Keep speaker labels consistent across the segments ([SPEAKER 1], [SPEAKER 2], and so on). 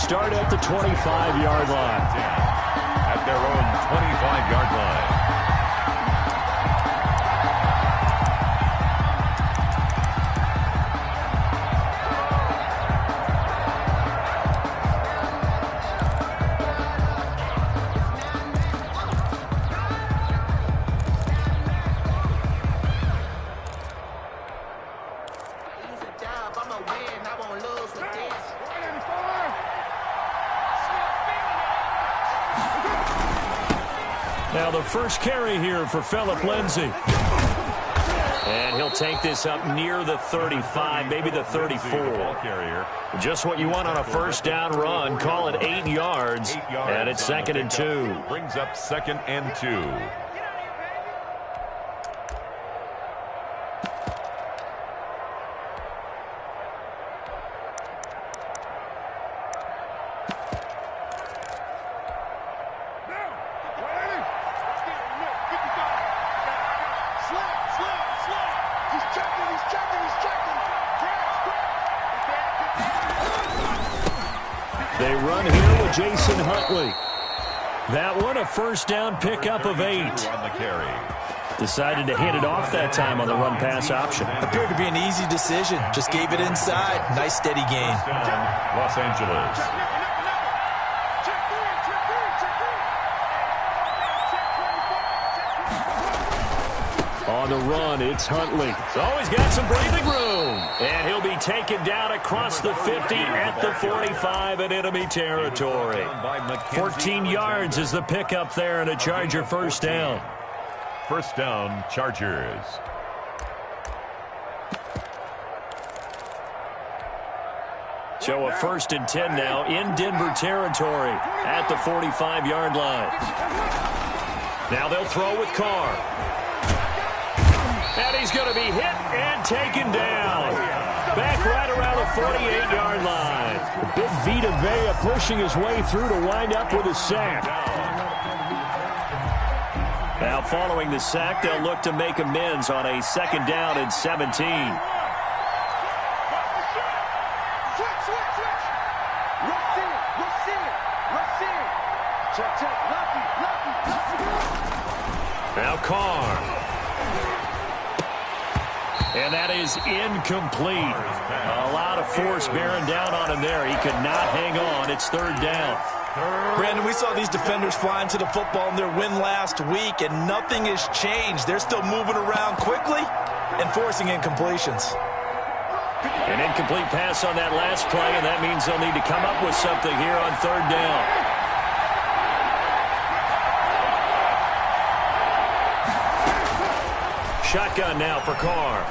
[SPEAKER 1] start at the 25-yard line.
[SPEAKER 2] At their own 25-yard line.
[SPEAKER 1] Now the first carry here for Phillip Lindsay. And he'll take this up near the 35, maybe the 34. Just what you want on a first down run. Call it 8 yards. And it's 2nd and 2.
[SPEAKER 2] Brings up 2nd and 2.
[SPEAKER 1] They run here with Jason Huntley. That one, a first down pickup of 8. Decided to hand it off that time on the run-pass option.
[SPEAKER 3] Appeared to be an easy decision. Just gave it inside. Nice, steady gain.
[SPEAKER 2] Los Angeles.
[SPEAKER 1] On the run, it's Huntley. Oh, he's got some breathing room. And he'll be taken down across the 50 at the 45 in enemy territory. 14 yards is the pickup there and a Charger first down.
[SPEAKER 2] First down, Chargers.
[SPEAKER 1] So a 1st and 10 now in Denver territory at the 45-yard line. Now they'll throw with Carr. And he's going to be hit and taken down. Back right around the 48-yard line. Big Vita Vea pushing his way through to wind up with a sack. Now following the sack, they'll look to make amends on a 2nd down and 17. Now Carr. And that is incomplete. A lot of force bearing down on him there. He could not hang on. It's 3rd down.
[SPEAKER 3] Brandon, we saw these defenders flying to the football in their win last week, and nothing has changed. They're still moving around quickly and forcing incompletions.
[SPEAKER 1] An incomplete pass on that last play, and that means they'll need to come up with something here on 3rd down. Shotgun now for Carr.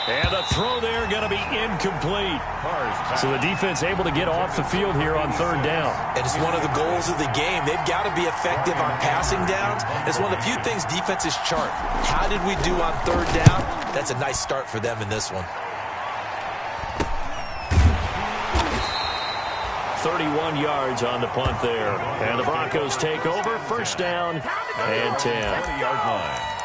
[SPEAKER 1] And the throw there going to be incomplete. So the defense able to get off the field here on 3rd down.
[SPEAKER 3] And it's one of the goals of the game. They've got to be effective on passing downs. It's one of the few things defenses chart. How did we do on 3rd down? That's a nice start for them in this one.
[SPEAKER 1] 31 yards on the punt there. And the Broncos take over. First down and 10.
[SPEAKER 2] 20-yard line.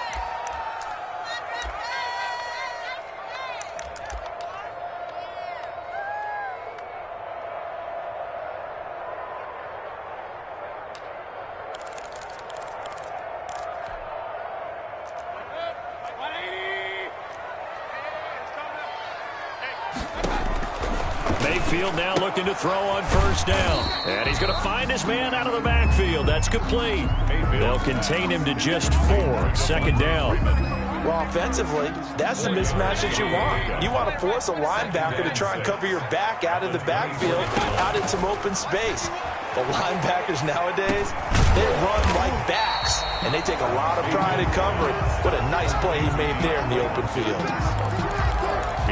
[SPEAKER 1] Mayfield now looking to throw on first down. And he's going to find his man out of the backfield. That's complete. They'll contain him to just 4. 2nd down.
[SPEAKER 3] Well, offensively, that's the mismatch that you want. You want to force a linebacker to try and cover your back out of the backfield, out in some open space. The linebackers nowadays, they run like backs, and they take a lot of pride in covering. What a nice play he made there in the open field.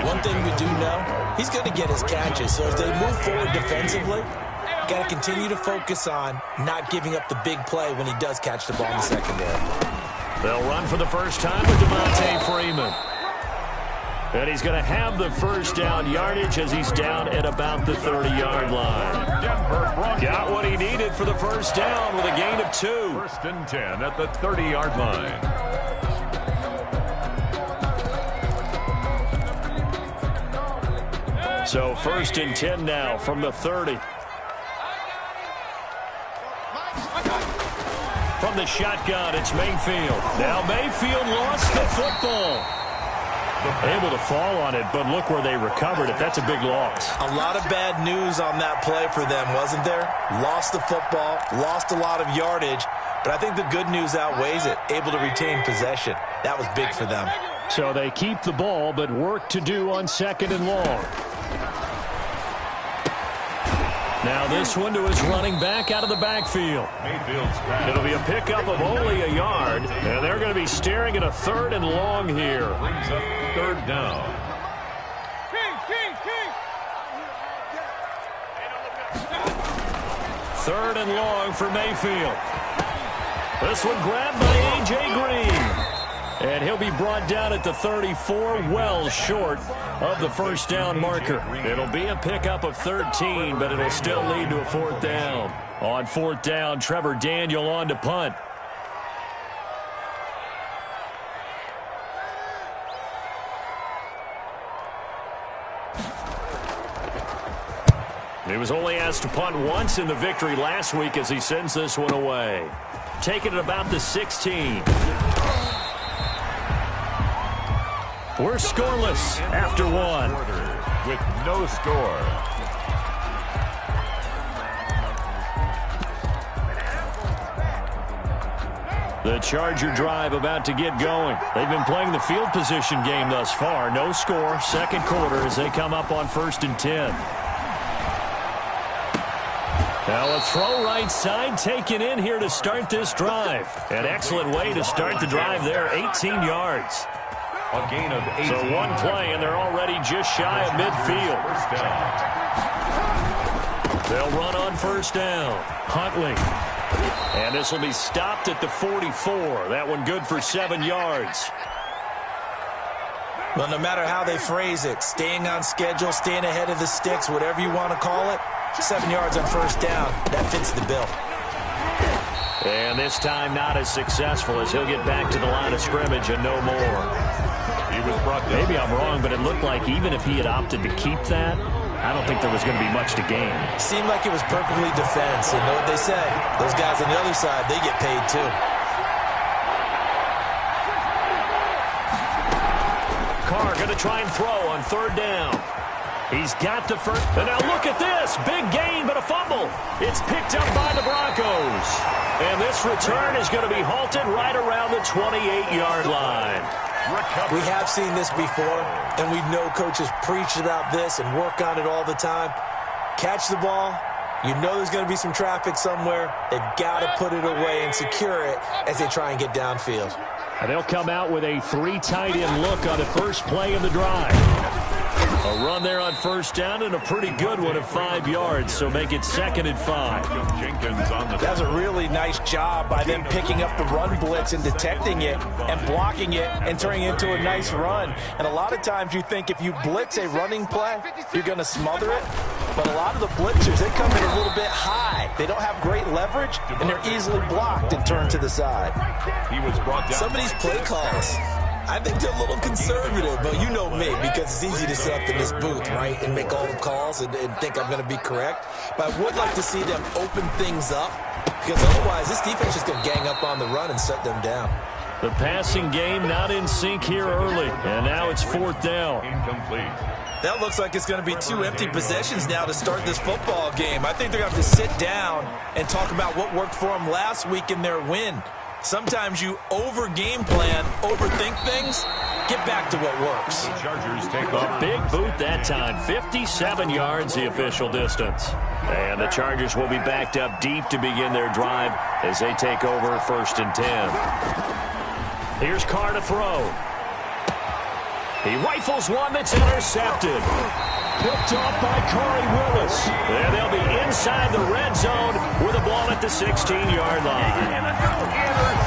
[SPEAKER 3] One thing we do know, he's going to get his catches. So as they move forward defensively, got to continue to focus on not giving up the big play when he does catch the ball in the secondary.
[SPEAKER 1] They'll run for the first time with Devontae Freeman. And he's going to have the first down yardage as he's down at about the 30-yard line. Got what he needed for the first down with a gain of 2.
[SPEAKER 2] 1st and 10 at the 30-yard line.
[SPEAKER 1] So 1st and 10 now from the 30. From the shotgun, it's Mayfield. Now Mayfield lost the football. Able to fall on it, but look where they recovered it. That's a big loss.
[SPEAKER 3] A lot of bad news on that play for them, wasn't there? Lost the football, lost a lot of yardage, but I think the good news outweighs it. Able to retain possession. That was big for them.
[SPEAKER 1] So they keep the ball, but work to do on 2nd and long. Now this one to his running back out of the backfield. It'll be a pickup of only a yard, and they're going to be staring at a 3rd and long here.
[SPEAKER 2] Brings up 3rd down.
[SPEAKER 1] Third and long for Mayfield. This one grabbed by A.J. Green. And he'll be brought down at the 34, well short of the 1st down marker. It'll be a pickup of 13, but it'll still lead to a 4th down. On 4th down, Trevor Daniel on to punt. He was only asked to punt once in the victory last week as he sends this one away. Taking it about the 16. We're scoreless after one.
[SPEAKER 2] With no score.
[SPEAKER 1] The Charger drive about to get going. They've been playing the field position game thus far. No score, 2nd quarter as they come up on 1st and 10. Now a throw right side taken in here to start this drive. An excellent way to start the drive there, 18 yards.
[SPEAKER 2] A gain of 18.
[SPEAKER 1] So one play, and they're already just shy of midfield. They'll run on 1st down. Huntley. And this will be stopped at the 44. That one good for 7 yards.
[SPEAKER 3] Well, no matter how they phrase it, staying on schedule, staying ahead of the sticks, whatever you want to call it, 7 yards on 1st down, that fits the bill.
[SPEAKER 1] And this time not as successful as he'll get back to the line of scrimmage and no more.
[SPEAKER 2] He was brought down.
[SPEAKER 1] Maybe I'm wrong, but it looked like even if he had opted to keep that, I don't think there was going to be much to gain.
[SPEAKER 3] Seemed like it was perfectly defense. And know what they say? Those guys on the other side, they get paid too.
[SPEAKER 1] Carr going to try and throw on 3rd down. He's got the first. And now look at this. Big gain, but a fumble. It's picked up by the Broncos. And this return is going to be halted right around the 28-yard line.
[SPEAKER 3] We have seen this before, and we know coaches preach about this and work on it all the time. Catch the ball. You know there's going to be some traffic somewhere. They've got to put it away and secure it as they try and get downfield.
[SPEAKER 1] And they'll come out with a 3 tight end look on the first play of the drive. A run there on 1st down and a pretty good one of 5 yards, so make it 2nd and 5.
[SPEAKER 3] That's a really nice job by them picking up the run blitz and detecting it and blocking it and turning it into a nice run. And a lot of times you think if you blitz a running play, you're going to smother it. But a lot of the blitzers, they come in a little bit high. They don't have great leverage, and they're easily blocked and turned to the side.
[SPEAKER 2] He was brought down.
[SPEAKER 3] Some of these play calls, I think they're a little conservative, but you know me, because it's easy to sit up in this booth, right, and make all the calls and think I'm going to be correct. But I would like to see them open things up, because otherwise this defense is going to gang up on the run and shut them down.
[SPEAKER 1] The passing game not in sync here early, and now it's 4th down.
[SPEAKER 2] Incomplete.
[SPEAKER 3] That looks like it's going to be 2 empty possessions now to start this football game. I think they're going to have to sit down and talk about what worked for them last week in their win. Sometimes you over-game plan, overthink things, get back to what works.
[SPEAKER 2] The Chargers take
[SPEAKER 1] A big boot that time, 57 yards the official distance. And the Chargers will be backed up deep to begin their drive as they take over 1st and 10. Here's Carr to throw. He rifles one that's intercepted. Picked off by Corey Willis. And they'll be inside the red zone with a ball at the 16-yard line.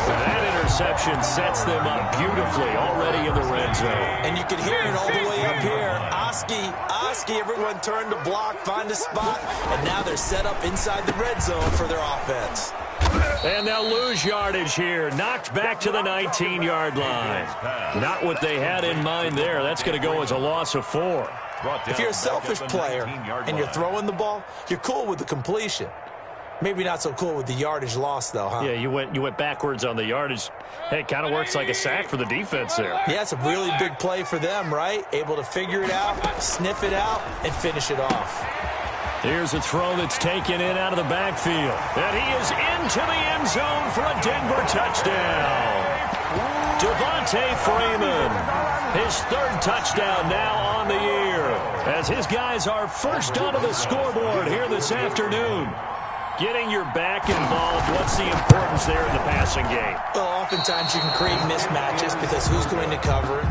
[SPEAKER 1] That interception sets them up beautifully already in the red zone.
[SPEAKER 3] And you can hear it all the way up here. Oski, everyone turned to block, find a spot, and now they're set up inside the red zone for their offense.
[SPEAKER 1] And they'll lose yardage here. Knocked back to the 19-yard line. Not what they had in mind there. That's going to go as a loss of 4.
[SPEAKER 3] If you're a selfish player and you're throwing the ball, you're cool with the completion. Maybe not so cool with the yardage loss, though, huh?
[SPEAKER 1] Yeah, you went backwards on the yardage. Hey, it kind of works like a sack for the defense there.
[SPEAKER 3] Yeah, it's a really big play for them, right? Able to figure it out, sniff it out, and finish it off.
[SPEAKER 1] Here's a throw that's taken in out of the backfield. And he is into the end zone for a Denver touchdown. Devontae Freeman, his third touchdown now on the year, as his guys are first onto the scoreboard here this afternoon. Getting your back involved, what's the importance there in the passing game?
[SPEAKER 3] Well, oftentimes you can create mismatches because who's going to cover it,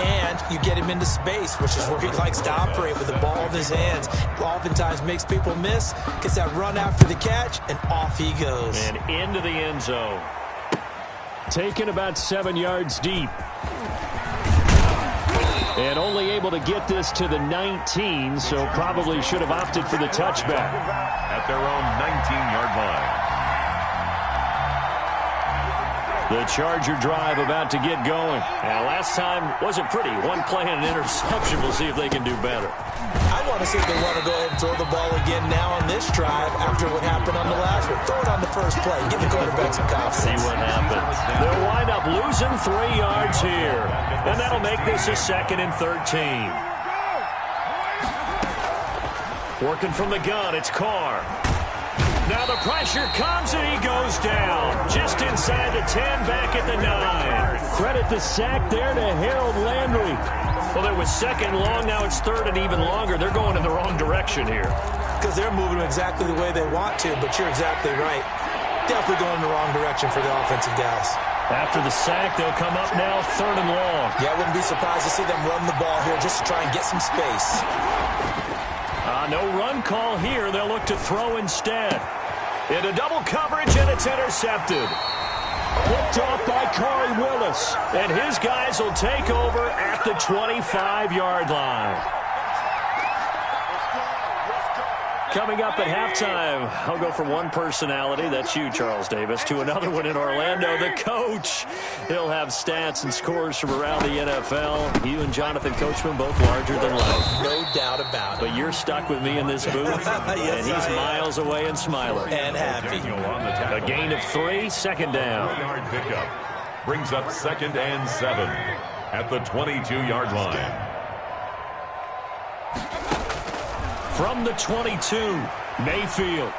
[SPEAKER 3] and you get him into space, which is where he likes to operate with the ball in his hands. Oftentimes makes people miss, gets that run after the catch, and off he goes.
[SPEAKER 1] And into the end zone. Taken about 7 yards deep. And only able to get this to the 19, so probably should have opted for the touchback.
[SPEAKER 2] At their own 19-yard line.
[SPEAKER 1] The Charger drive about to get going. Now, last time wasn't pretty. One play and an interception. We'll see if they can do better.
[SPEAKER 3] I want to see if they want to go ahead and throw the ball again now on this drive after what happened on the last one. Throw it on the first play. Give the quarterback some confidence.
[SPEAKER 1] See what happens. They'll wind up losing 3 yards here. And that'll make this a 2nd and 13. Working from the gun, it's Carr. Now the pressure comes and he goes down. Just inside the 10, back at the 9. Credit the sack there to Harold Landry. Well, it was 2nd long, now it's 3rd and even longer. They're going in the wrong direction here.
[SPEAKER 3] Because they're moving exactly the way they want to, but you're exactly right. Definitely going in the wrong direction for the offensive guys.
[SPEAKER 1] After the sack, they'll come up now 3rd and long.
[SPEAKER 3] Yeah, I wouldn't be surprised to see them run the ball here just to try and get some space.
[SPEAKER 1] No run call here. They'll look to throw instead. Into double coverage, and it's intercepted. Picked off by Corey Willis. And his guys will take over at the 25-yard line. Coming up at halftime, I'll go from one personality, that's you, Charles Davis, to another one in Orlando, the coach. He'll have stats and scores from around the NFL. You and Jonathan Coachman both larger than life.
[SPEAKER 3] No doubt about it.
[SPEAKER 1] But you're stuck with me in this booth,
[SPEAKER 3] yes,
[SPEAKER 1] and he's miles away and smiling.
[SPEAKER 3] And happy.
[SPEAKER 1] A gain of 3, 2nd down.
[SPEAKER 2] 4-yard pickup brings up 2nd and 7 at the 22-yard line.
[SPEAKER 1] From the 22, Mayfield.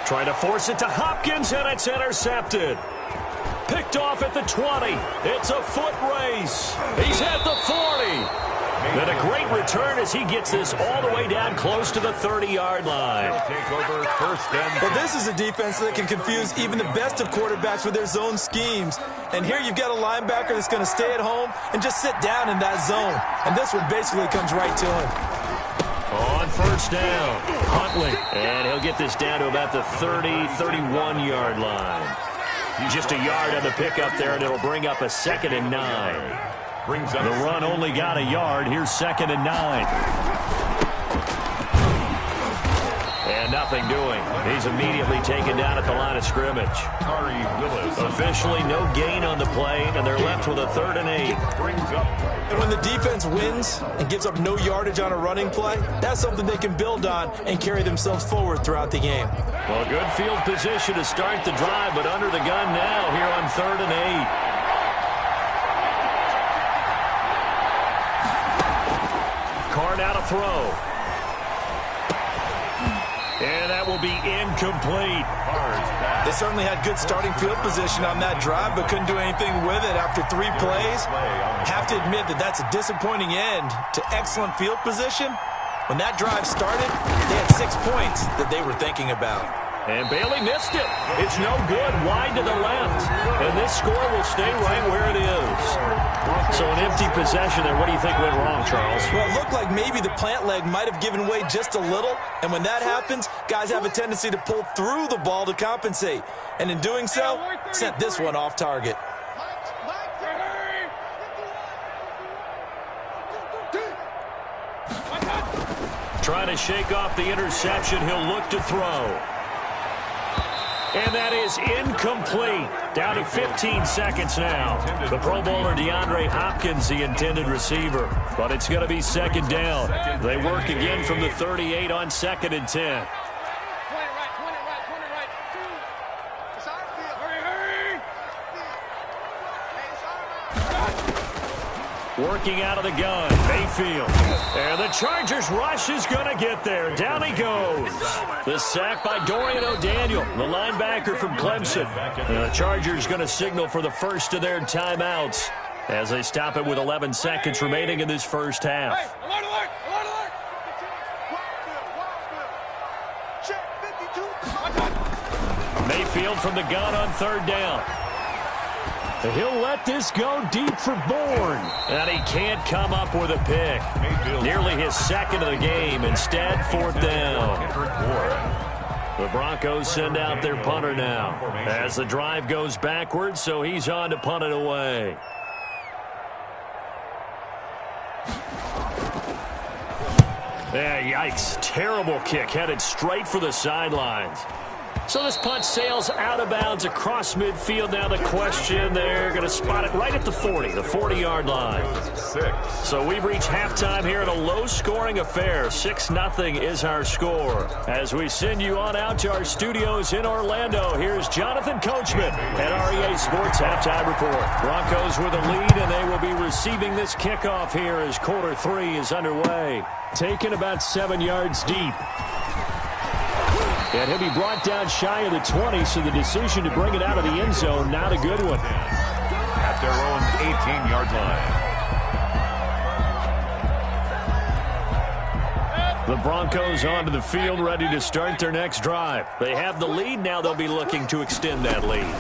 [SPEAKER 1] Trying to force it to Hopkins, and it's intercepted. Picked off at the 20. It's a foot race. He's at the 40. And a great return as he gets this all the way down close to the 30-yard line.
[SPEAKER 2] Take over 1st and 10.
[SPEAKER 3] Well, this is a defense that can confuse even the best of quarterbacks with their zone schemes. And here you've got a linebacker that's going to stay at home and just sit down in that zone. And this one basically comes right to him.
[SPEAKER 1] On 1st down, Huntley. And he'll get this down to about the 30, 31-yard line. Just a yard on the pickup there, and it'll bring up a 2nd and 9. The run only got a yard. Here's 2nd and 9. And nothing doing. He's immediately taken down at the line of scrimmage. Officially no gain on the play, and they're left with a 3rd and 8.
[SPEAKER 3] And when the defense wins and gives up no yardage on a running play, that's something they can build on and carry themselves forward throughout the game.
[SPEAKER 1] Well, good field position to start the drive, but under the gun now here on 3rd and 8. Carr now to throw. And that will be incomplete.
[SPEAKER 3] They certainly had good starting field position on that drive, but couldn't do anything with it after 3 plays. Have to admit that that's a disappointing end to excellent field position. When that drive started, they had 6 points that they were thinking about.
[SPEAKER 1] And Bailey missed it. It's no good, wide to the left. And this score will stay right where it is. So an empty possession there. What do you think went wrong, Charles?
[SPEAKER 3] Well, it looked like maybe the plant leg might have given way just a little. And when that happens, guys have a tendency to pull through the ball to compensate. And in doing so, sent this one off target. Trying to shake off the interception, he'll look to throw.
[SPEAKER 1] And that is incomplete. Down to 15 seconds now. The Pro Bowler DeAndre Hopkins, the intended receiver. But it's going to be second down. They work again from the 38 on 2nd and 10. Working out of the gun, Mayfield. And the Chargers rush is going to get there. Down he goes. The sack by Dorian O'Daniel, the linebacker from Clemson. And the Chargers going to signal for the first of their timeouts as they stop it with 11 seconds remaining in this first half. Mayfield from the gun on 3rd down. He'll let this go deep for Bourne. And he can't come up with a pick. Nearly his 2nd of the game. Instead, 4th down. The Broncos send out their punter now as the drive goes backwards, so he's on to punt it away. Yeah, yikes. Terrible kick headed straight for the sidelines. So this punt sails out of bounds across midfield. Now the question, they're going to spot it right at the 40, the 40-yard line. So we've reached halftime here in a low-scoring affair. 6-0 is our score. As we send you on out to our studios in Orlando, here's Jonathan Coachman at REA Sports Halftime Report. Broncos with a lead, and they will be receiving this kickoff here as quarter 3 is underway. Taken about 7 yards deep. And he'll be brought down shy of the 20, so the decision to bring it out of the end zone, not a good one.
[SPEAKER 2] At their own 18-yard line.
[SPEAKER 1] The Broncos onto the field, ready to start their next drive. They have the lead. Now they'll be looking to extend that lead.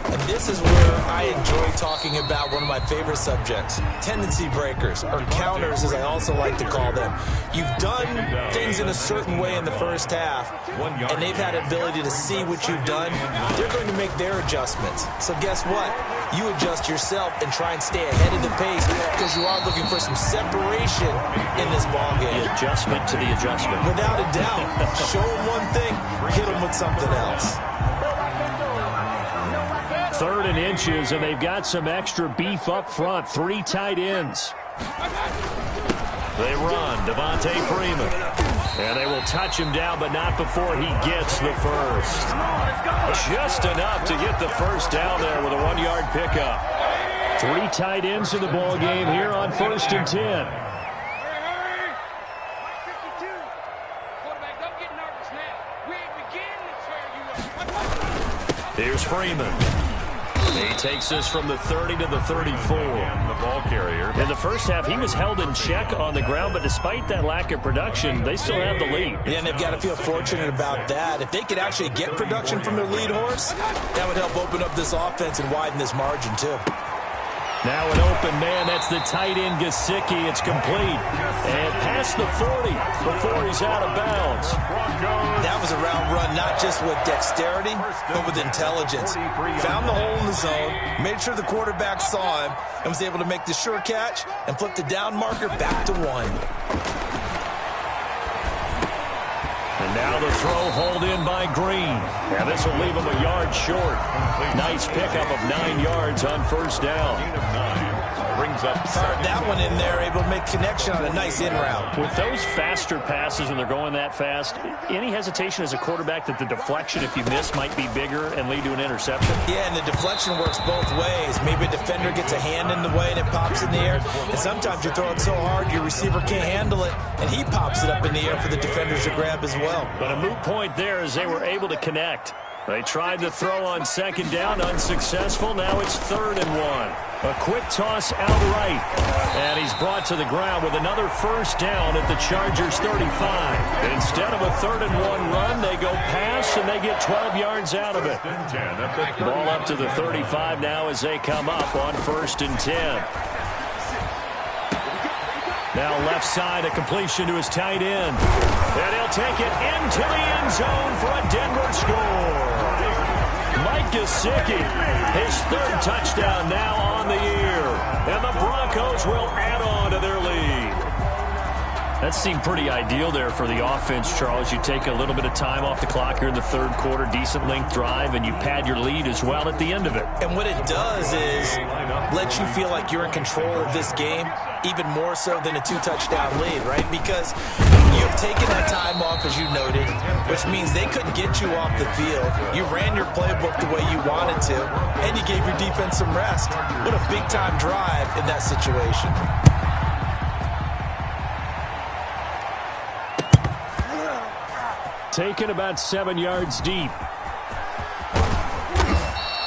[SPEAKER 3] And this is where I enjoy talking about one of my favorite subjects, tendency breakers, or counters as I also like to call them. You've done things in a certain way in the first half, and they've had an ability to see what you've done. They're going to make their adjustments. So guess what? You adjust yourself and try and stay ahead of the pace because you are looking for some separation in this ballgame.
[SPEAKER 1] The adjustment to the adjustment.
[SPEAKER 3] Without a doubt. Show them one thing, hit them with something else.
[SPEAKER 1] 3rd and inches, and they've got some extra beef up front. 3 tight ends. They run, Devontae Freeman. And they will touch him down, but not before he gets the first. Just enough to get the first down there with a 1-yard pickup. 3 tight ends in the ball game here on 1st and 10. Here's Freeman. He takes this from the 30 to the 34.
[SPEAKER 2] And the ball carrier.
[SPEAKER 1] In the first half, he was held in check on the ground, but despite that lack of production, they still have the lead.
[SPEAKER 3] Yeah, and they've got to feel fortunate about that. If they could actually get production from their lead horse, that would help open up this offense and widen this margin, too.
[SPEAKER 1] Now an open man. That's the tight end, Gesicki. It's complete. And past the 40 before he's out of bounds.
[SPEAKER 3] That was a round run, not just with dexterity, but with intelligence. Found the hole in the zone, made sure the quarterback saw him, and was able to make the sure catch and flip the down marker back to 1.
[SPEAKER 1] And now the throw hauled in by Green. And this will leave him a yard short. Nice pickup of 9 yards on 1st down.
[SPEAKER 2] Brings up
[SPEAKER 3] fired that one in there, able to make connection on a nice in route.
[SPEAKER 1] With those faster passes when they're going that fast, any hesitation as a quarterback that the deflection, if you miss, might be bigger and lead to an interception?
[SPEAKER 3] Yeah, and the deflection works both ways. Maybe a defender gets a hand in the way and it pops in the air. And sometimes you throw it so hard your receiver can't handle it, and he pops it up in the air for the defenders to grab as well.
[SPEAKER 1] But a moot point there as they were able to connect. They tried to throw on 2nd down, unsuccessful. Now it's 3rd and 1. A quick toss out right. And he's brought to the ground with another first down at the Chargers 35. Instead of a 3rd and 1 run, they go pass and they get 12 yards out of it. Ball up to the 35 now as they come up on 1st and 10. Now left side, a completion to his tight end. And he'll take it into the end zone for a Denver score. Mike Gesicki, his 3rd touchdown now on the year. And the Broncos will add on to their lead. That seemed pretty ideal there for the offense, Charles. You take a little bit of time off the clock here in the third quarter, decent length drive, and you pad your lead as well at the end of it.
[SPEAKER 3] And what it does is let you feel like you're in control of this game, even more so than a 2-touchdown lead, right? Because you've taken that time off, as you noted, which means they couldn't get you off the field. You ran your playbook the way you wanted to, and you gave your defense some rest. What a big-time drive in that situation.
[SPEAKER 1] Taken about 7 yards deep.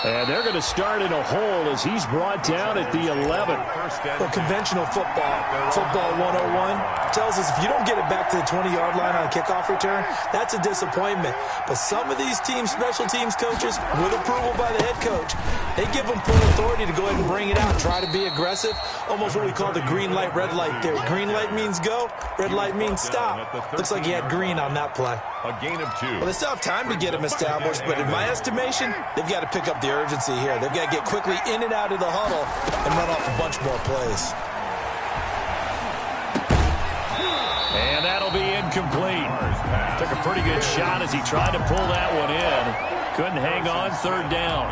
[SPEAKER 1] And they're going to start in a hole as he's brought down at the 11.
[SPEAKER 3] Well, conventional football 101, tells us if you don't get it back to the 20-yard line on a kickoff return, that's a disappointment. But some of these teams, special teams coaches, with approval by the head coach, they give them full authority to go ahead and bring it out, try to be aggressive, almost what we call the green light, red light theory. Green light means go, red light means stop. Looks like he had green on that play.
[SPEAKER 2] A gain of 2.
[SPEAKER 3] Well, they still have time to get him established, but in my estimation, they've got to pick up the urgency here. They've got to get quickly in and out of the huddle and run off a bunch more plays.
[SPEAKER 1] And that'll be incomplete. Took a pretty good shot as he tried to pull that one in. Couldn't hang on, third down.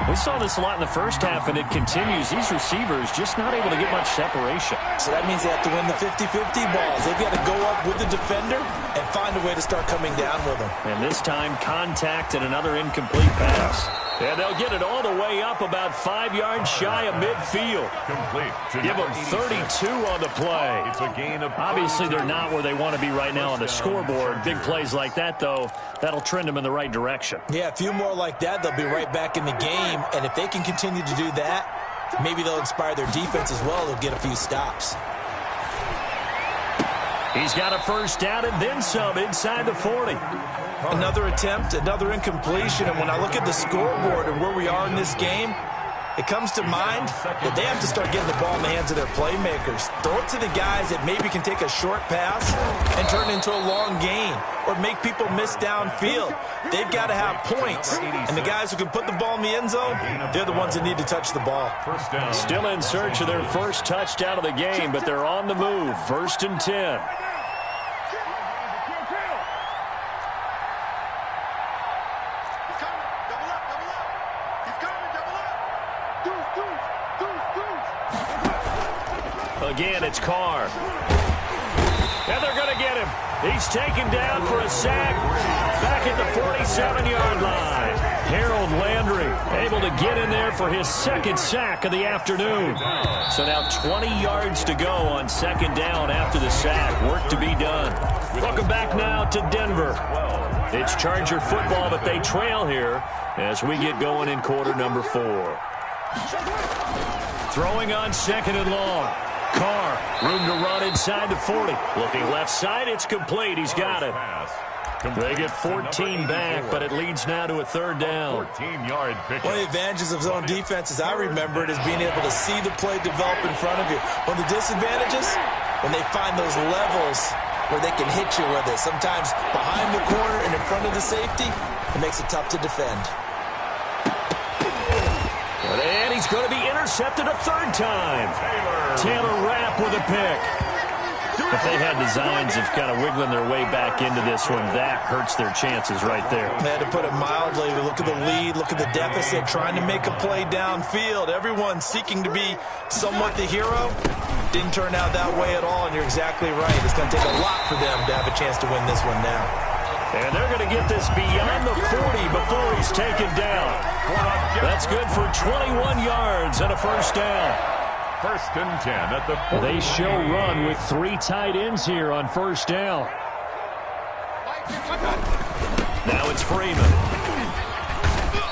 [SPEAKER 1] We saw this a lot in the first half, and it continues. These receivers just not able to get much separation.
[SPEAKER 3] So that means they have to win the 50-50 balls. They've got to go up with the defender and find a way to start coming down with them.
[SPEAKER 1] And this time, contact and another incomplete pass. And they'll get it all the way up about 5 yards shy of midfield.
[SPEAKER 2] Complete.
[SPEAKER 1] Give them 32 on the play.
[SPEAKER 2] It's a gain of
[SPEAKER 1] Obviously, they're not where they want to be right now on the scoreboard. Big plays like that, though, that'll trend them in the right direction.
[SPEAKER 3] Yeah, a few more like that, they'll be right back in the game. And if they can continue to do that, maybe they'll inspire their defense as well. They'll get a few stops.
[SPEAKER 1] He's got a first down and then some inside the 40.
[SPEAKER 3] Another attempt, another incompletion, and when I look at the scoreboard and where we are in this game, it comes to mind that they have to start getting the ball in the hands of their playmakers. Throw it to the guys that maybe can take a short pass and turn it into a long gain or make people miss downfield. They've got to have points, and the guys who can put the ball in the end zone, they're the ones that need to touch the ball.
[SPEAKER 1] Still in search of their first touchdown of the game, but they're on the move. 1st and 10. Again, it's Carr. And they're going to get him. He's taken down for a sack back at the 47-yard line. Harold Landry able to get in there for his second sack of the afternoon. So now 20 yards to go on second down after the sack. Work to be done. Welcome back now to Denver. It's Charger football, but they trail here as we get going in quarter number 4. Throwing on second and long. Carr, room to run inside the 40. Looking left side, it's complete. He's got it. They get 14 back, but it leads now to a third down.
[SPEAKER 2] 14-yard pick.
[SPEAKER 3] One of the advantages of zone defense, as I remember it, is being able to see the play develop in front of you. One of the disadvantages, when they find those levels where they can hit you with it. Sometimes behind the corner and in front of the safety, it makes it tough to defend.
[SPEAKER 1] And he's going to be intercepted a third time. Taylor Rapp with a pick. If they had designs of kind of wiggling their way back into this one, that hurts their chances right there.
[SPEAKER 3] They had to put it mildly. Look at the lead, look at the deficit, trying to make a play downfield. Everyone seeking to be somewhat the hero. Didn't turn out that way at all, and you're exactly right. It's going to take a lot for them to have a chance to win this one now.
[SPEAKER 1] And they're going to get this beyond the 40 before he's taken down. That's good for 21 yards and a first down.
[SPEAKER 2] 1st and 10 at the 40.
[SPEAKER 1] They show run with 3 tight ends here on first down. Now it's Freeman.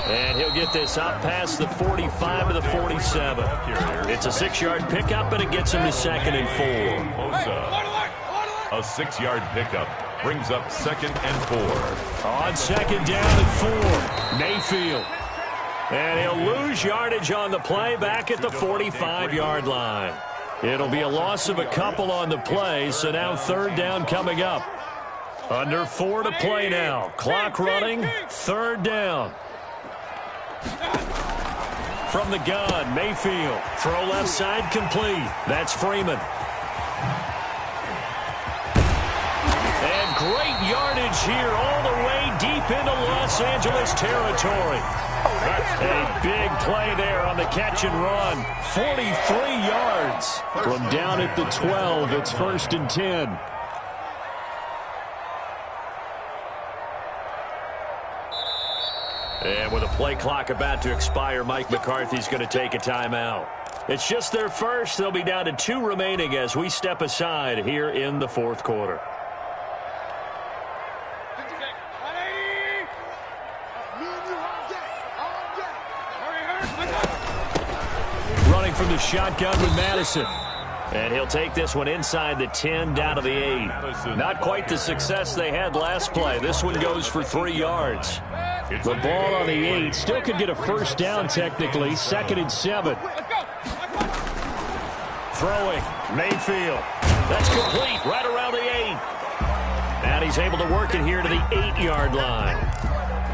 [SPEAKER 1] And he'll get this up past the 45 to the 47. It's a 6-yard pickup, and it gets him to 2nd and 4.
[SPEAKER 2] A 6-yard pickup brings up 2nd and 4.
[SPEAKER 1] On second down and 4, Mayfield. And he'll lose yardage on the play back at the 45-yard line. It'll be a loss of a couple on the play, so now third down coming up. Under 4 to play now. Clock running, third down. From the gun, Mayfield. Throw left side complete. That's Freeman. here all the way deep into Los Angeles territory. A big play there on the catch and run. 43 yards. From down at the 12, it's 1st and 10. And with a play clock about to expire, Mike McCarthy's going to take a timeout. It's just their first. They'll be down to 2 remaining as we step aside here in the 4th quarter. Running from the shotgun with Madison. And he'll take this one inside the 10, down to the 8. Not quite the success they had last play. This one goes for 3 yards. The ball on the 8. Still could get a first down technically. 2nd and 7. Throwing. Mayfield. That's complete right around the 8. And he's able to work it here to the 8-yard line.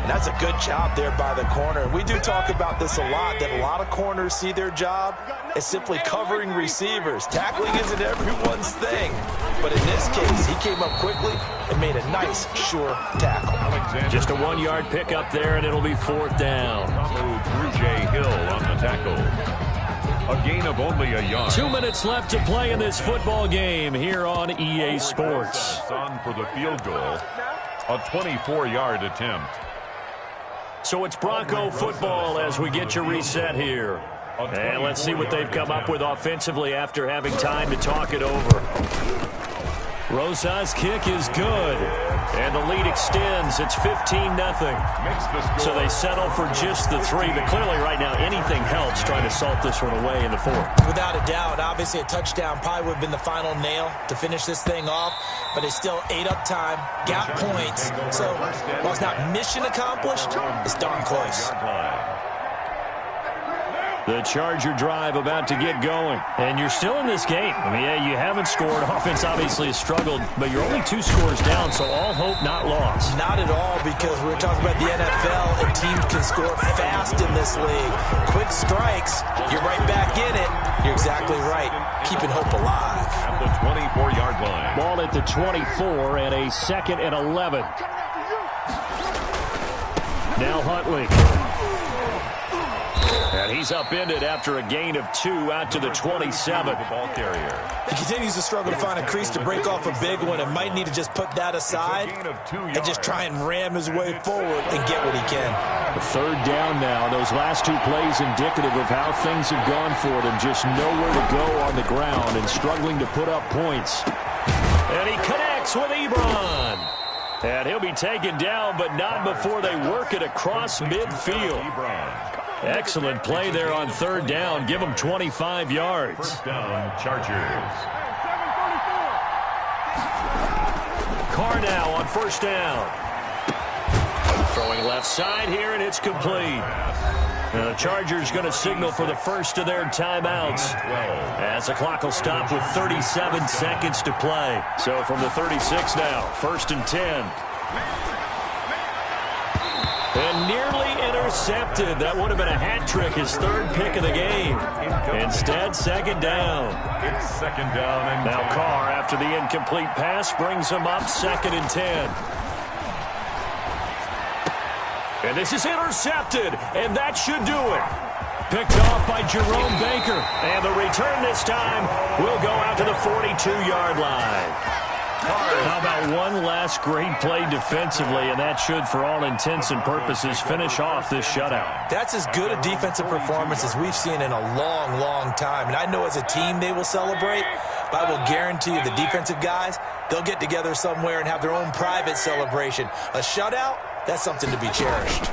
[SPEAKER 3] And that's a good job there by the corner. We do talk about this a lot, that a lot of corners see their job as simply covering receivers. Tackling isn't everyone's thing. But in this case, he came up quickly and made a nice, sure tackle.
[SPEAKER 1] Just a 1-yard pickup there, and it'll be 4th down.
[SPEAKER 2] Drew J. Hill on the tackle. A gain of only a yard.
[SPEAKER 1] 2 minutes left to play in this football game here on EA Sports.
[SPEAKER 2] On for the field goal. A 24-yard attempt.
[SPEAKER 1] So it's Bronco football as we get you reset here. And let's see what they've come up with offensively after having time to talk it over. Rosa's kick is good. And the lead extends. It's 15-0. So they settle for just the 3. But clearly right now anything helps trying to salt this one away in the 4th.
[SPEAKER 3] Without a doubt, obviously a touchdown probably would have been the final nail to finish this thing off. But it's still ate up time, got points. So while it's not mission accomplished, it's darn close.
[SPEAKER 1] The Charger drive about to get going. And you're still in this game. I mean, yeah, you haven't scored. Offense obviously has struggled, but you're only 2 scores down, so all hope not lost.
[SPEAKER 3] Not at all, because we're talking about the NFL, and teams can score fast in this league. Quick strikes, you're right back in it. You're exactly right. Keeping hope alive.
[SPEAKER 2] At the 24-yard line.
[SPEAKER 1] Ball at the 24 and a 2nd and 11. Now Huntley. And he's upended after a gain of 2 out to the 27.
[SPEAKER 2] The ball carrier.
[SPEAKER 3] He continues to struggle to find a crease to break off a big one and might need to just put that aside and just try and ram his way forward and get what he can.
[SPEAKER 1] The 3rd down now. Those last 2 plays indicative of how things have gone for them. Just nowhere to go on the ground and struggling to put up points. And he connects with Ebron. And he'll be taken down, but not before they work it across midfield. Excellent play there on 3rd down. Give them 25 yards.
[SPEAKER 2] First down, Chargers.
[SPEAKER 1] Carr now on 1st down. Throwing left side here, and it's complete. Now the Chargers going to signal for the first of their timeouts as the clock will stop with 37 seconds to play. So from the 36 now, 1st and 10. And nearly intercepted. That would have been a hat trick, his 3rd pick of the game. Instead, 2nd down.
[SPEAKER 2] It's 2nd down and
[SPEAKER 1] now Carr, after the incomplete pass, brings him up 2nd and 10. And this is intercepted, and that should do it. Picked off by Jerome Baker. And the return this time will go out to the 42-yard line. How about one last great play defensively, and that should, for all intents and purposes, finish off this shutout.
[SPEAKER 3] That's as good a defensive performance as we've seen in a long, long time. And I know as a team they will celebrate, but I will guarantee you the defensive guys, they'll get together somewhere and have their own private celebration. A shutout, that's something to be cherished.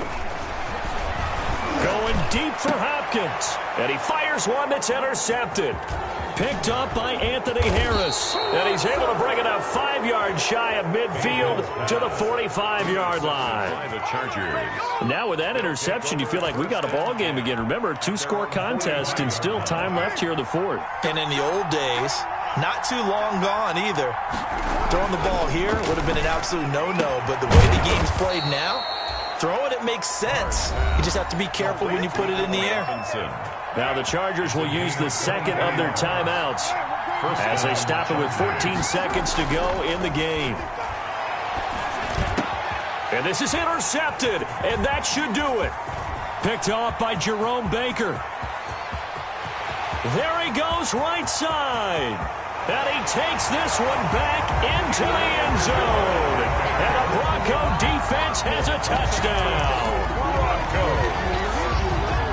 [SPEAKER 1] Going deep for Hopkins, and he fires one that's intercepted. Picked up by Anthony Harris. And he's able to bring it up 5 yards shy of midfield to the 45-yard line.
[SPEAKER 2] by the Chargers.
[SPEAKER 1] Now with that interception, you feel like we got a ball game again. Remember, 2-score contest and still time left here in the 4th.
[SPEAKER 3] And in the old days, not too long gone either. Throwing the ball here would have been an absolute no-no, but the way the game's played now, throwing it makes sense. You just have to be careful when you put it in the air.
[SPEAKER 1] Now the Chargers will use the 2nd of their timeouts as they stop it with 14 seconds to go in the game. And this is intercepted, and that should do it. Picked off by Jerome Baker. There he goes, right side. And he takes this one back into the end zone. And the Bronco defense has a touchdown. Broncos.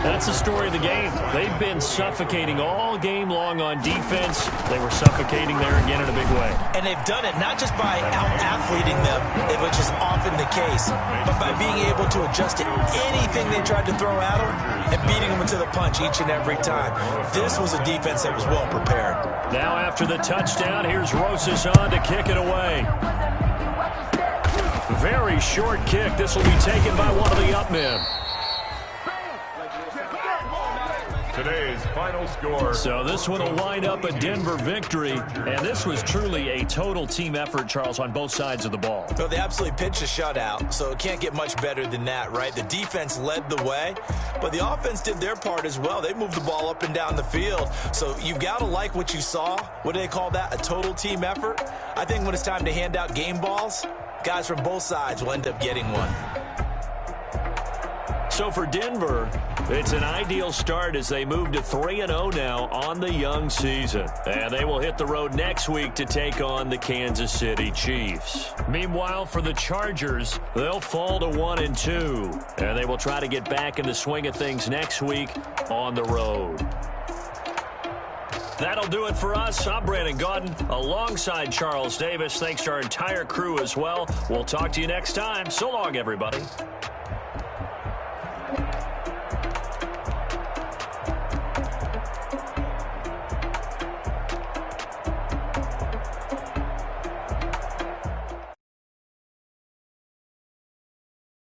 [SPEAKER 1] That's the story of the game. They've been suffocating all game long on defense. They were suffocating there again in a big way.
[SPEAKER 3] And they've done it not just by out-athleting them, which is often the case, but by being able to adjust to anything they tried to throw at them and beating them into the punch each and every time. This was a defense that was well prepared.
[SPEAKER 1] Now after the touchdown, here's Rosas on to kick it away. Very short kick. This will be taken by one of the up men.
[SPEAKER 2] Today's final score.
[SPEAKER 1] So this one will wind up a Denver victory, and this was truly a total team effort, Charles, on both sides of the ball.
[SPEAKER 3] No, they absolutely pitched a shutout, so it can't get much better than that, right? The defense led the way, but the offense did their part as well. They moved the ball up and down the field, so you've got to like what you saw. What do they call that? A total team effort? I think when it's time to hand out game balls, guys from both sides will end up getting one.
[SPEAKER 1] So for Denver, it's an ideal start as they move to 3-0 now on the young season. And they will hit the road next week to take on the Kansas City Chiefs. Meanwhile, for the Chargers, they'll fall to 1-2. And they will try to get back in the swing of things next week on the road. That'll do it for us. I'm Brandon Gaudin alongside Charles Davis. Thanks to our entire crew as well. We'll talk to you next time. So long, everybody.